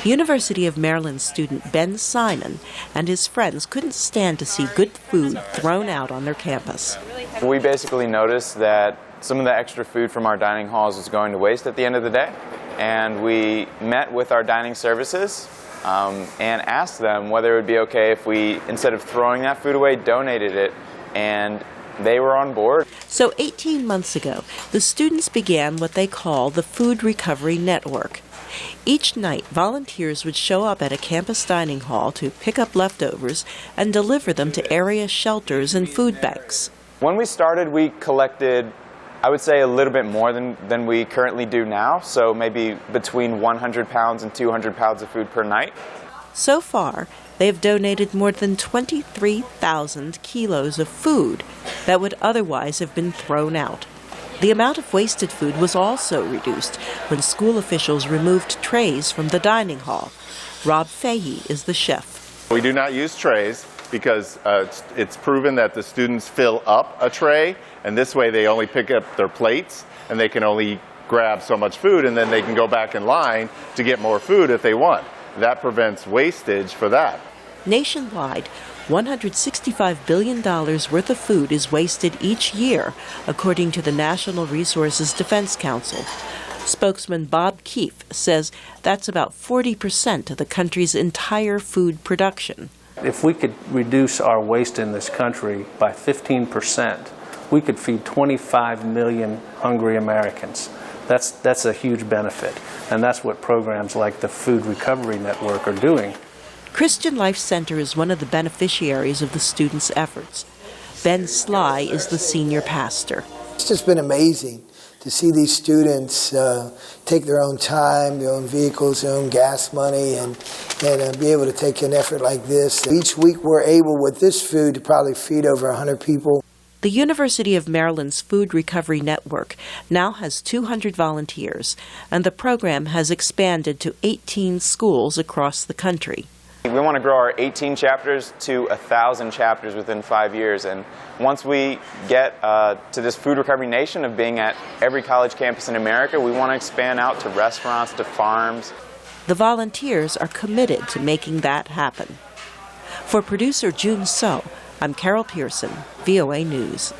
University of Maryland student Ben Simon and his friends couldn't stand to see good food thrown out on their campus. We basically noticed that some of the extra food from our dining halls was going to waste at the end of the day, and we met with our dining services and asked them whether it would be okay if we, instead of throwing that food away, donated it, and they were on board. So 18 months ago, the students began what they call the Food Recovery Network. Each night, volunteers would show up at a campus dining hall to pick up leftovers and deliver them to area shelters and food banks. When we started, we collected, I would say, a little bit more than we currently do now, so maybe between 100 pounds and 200 pounds of food per night. So far, they have donated more than 23,000 kilos of food that would otherwise have been thrown out. The amount of wasted food was also reduced when school officials removed trays from the dining hall. Rob Fahey is the chef. We do not use trays because it's proven that the students fill up a tray, and this way they only pick up their plates and they can only grab so much food, and then they can go back in line to get more food if they want. That prevents wastage for that. Nationwide, $165 billion worth of food is wasted each year, according to the National Resources Defense Council. Spokesman Bob Keefe says that's about 40% of the country's entire food production. If we could reduce our waste in this country by 15%, we could feed 25 million hungry Americans. That's a huge benefit, and that's what programs like the Food Recovery Network are doing. Christian Life Center is one of the beneficiaries of the students' efforts. Ben Slye is the senior pastor. It's just been amazing to see these students take their own time, their own vehicles, their own gas money, and be able to take an effort like this. Each week we're able, with this food, to probably feed over 100 people. The University of Maryland's Food Recovery Network now has 200 volunteers, and the program has expanded to 18 schools across the country. We want to grow our 18 chapters to 1,000 chapters within 5 years, and once we get to this food recovery nation of being at every college campus in America, we want to expand out to restaurants, to farms. The volunteers are committed to making that happen. For producer June So, I'm Carol Pearson, VOA News.